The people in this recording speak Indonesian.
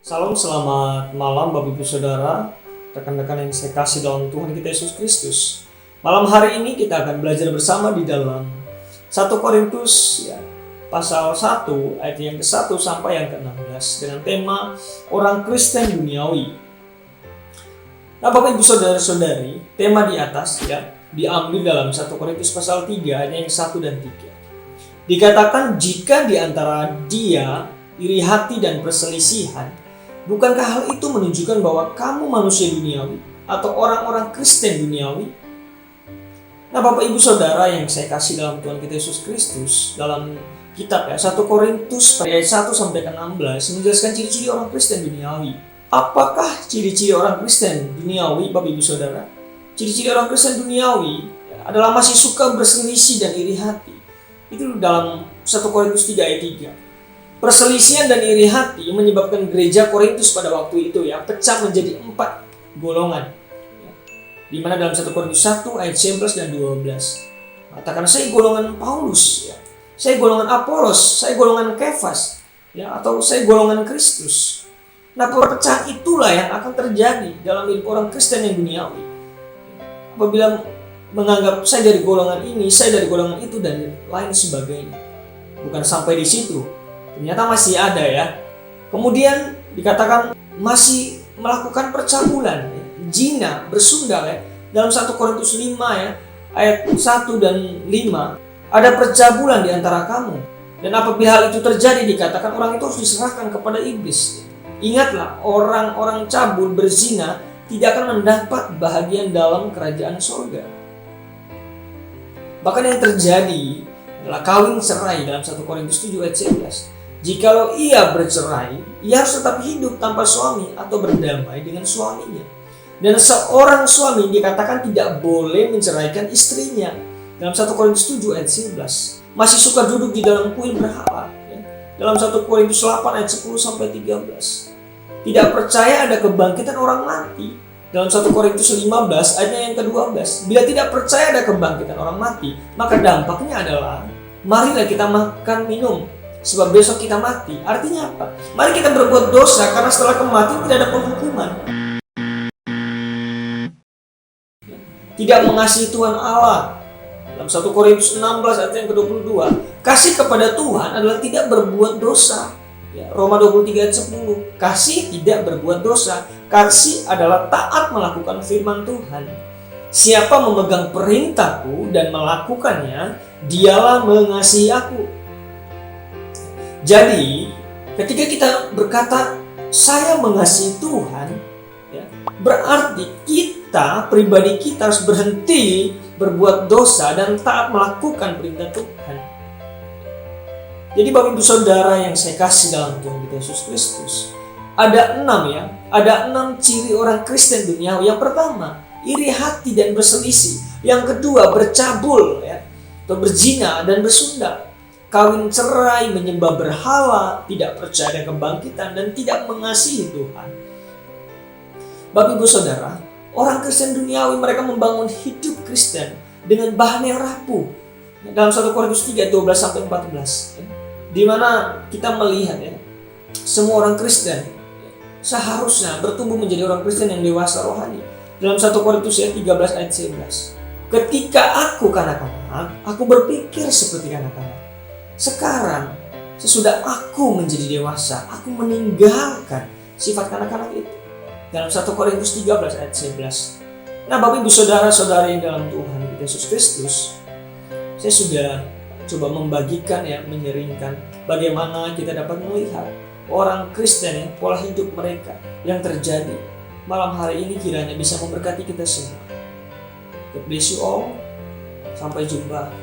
Salam, selamat malam Bapak Ibu Saudara, rekan-rekan yang saya kasih dalam Tuhan kita Yesus Kristus. Malam hari ini kita akan belajar bersama di dalam 1 Korintus pasal 1 ayat yang ke-1 sampai yang ke-16 dengan tema orang Kristen duniawi. Nah Bapak Ibu Saudara-saudari, tema di atas diambil dalam 1 Korintus pasal 3 ayat yang 1 dan 3. Dikatakan jika di antara dia iri hati dan perselisihan, bukankah hal itu menunjukkan bahwa kamu manusia duniawi atau orang-orang Kristen duniawi? Nah Bapak Ibu Saudara yang saya kasih dalam Tuhan kita Yesus Kristus, dalam kitab 1 Korintus ayat 1 sampai 16 menjelaskan ciri-ciri orang Kristen duniawi. Apakah ciri-ciri orang Kristen duniawi Bapak Ibu Saudara? Ciri-ciri orang Kristen duniawi adalah masih suka berselisih dan iri hati. Itu dalam 1 Korintus 3 ayat 3. Perselisihan dan iri hati menyebabkan gereja Korintus pada waktu itu pecah menjadi 4 golongan. Di mana dalam 1 Korintus 1 ayat 11 dan 12 katakan saya golongan Paulus, saya golongan Apolos, saya golongan Kefas, atau saya golongan Kristus. Nah perpecahan itulah yang akan terjadi dalam hidup orang Kristen yang duniawi. Apabila menganggap saya dari golongan ini, saya dari golongan itu dan lain sebagainya. Bukan sampai di situ. Ternyata masih ada Kemudian dikatakan masih melakukan percabulan, zina, bersundal Dalam 1 Korintus 5 ayat 1 dan 5 ada percabulan di antara kamu. Dan apabila hal itu terjadi dikatakan orang itu harus diserahkan kepada iblis. Ingatlah, orang-orang cabul berzina tidak akan mendapat bahagian dalam kerajaan surga. Bahkan yang terjadi adalah kawin cerai dalam 1 Korintus 7 ayat 11. Jikalau ia bercerai, ia harus tetap hidup tanpa suami atau berdamai dengan suaminya. Dan seorang suami dikatakan tidak boleh menceraikan istrinya. Dalam 1 Korintus 7 ayat 11. Masih suka duduk di dalam kuil berhala. Dalam 1 Korintus 8 ayat 10 sampai 13. Tidak percaya ada kebangkitan orang mati. Dalam 1 Korintus 15 ayatnya yang ke-12. Bila tidak percaya ada kebangkitan orang mati, maka dampaknya adalah marilah kita makan minum, sebab besok kita mati. Artinya apa? Mari kita berbuat dosa karena setelah kematian tidak ada penghukuman. Tidak mengasihi Tuhan Allah. Dalam 1 Korintus 16 ayat yang ke-22, kasih kepada Tuhan adalah tidak berbuat dosa. Roma 23 ayat 10, kasih tidak berbuat dosa. Kasih adalah taat melakukan firman Tuhan. Siapa memegang perintahku dan melakukannya, dialah mengasihi aku. Jadi, ketika kita berkata, saya mengasihi Tuhan, berarti kita, pribadi kita harus berhenti berbuat dosa dan taat melakukan perintah Tuhan. Jadi Bapak Ibu Saudara yang saya kasih dalam Tuhan kita Yesus Kristus, ada 6 ciri orang Kristen duniawi. Yang pertama, iri hati dan berselisih. Yang kedua, bercabul atau berzina dan bersundal. Kawin cerai, menyembah berhala, tidak percaya kebangkitan, dan tidak mengasihi Tuhan. Bapak Ibu Saudara, orang Kristen duniawi mereka membangun hidup Kristen dengan bahan yang rapuh. Dalam 1 Korintus 3, 12 sampai 14, di mana kita melihat semua orang Kristen seharusnya bertumbuh menjadi orang Kristen yang dewasa rohani. Dalam 1 Korintus 13 ayat 11, ketika aku kanak-kanak, aku berpikir seperti kanak-kanak. Sekarang, sesudah aku menjadi dewasa, aku meninggalkan sifat kanak-kanak itu. Dalam 1 Korintus 13 ayat 11. Nah Bapak Ibu Saudara-saudari yang dalam Tuhan Yesus Kristus, saya sudah coba membagikan menyeringkan bagaimana kita dapat melihat orang Kristen pola hidup mereka yang terjadi. Malam hari ini kiranya bisa memberkati kita semua. God bless you all. Sampai jumpa.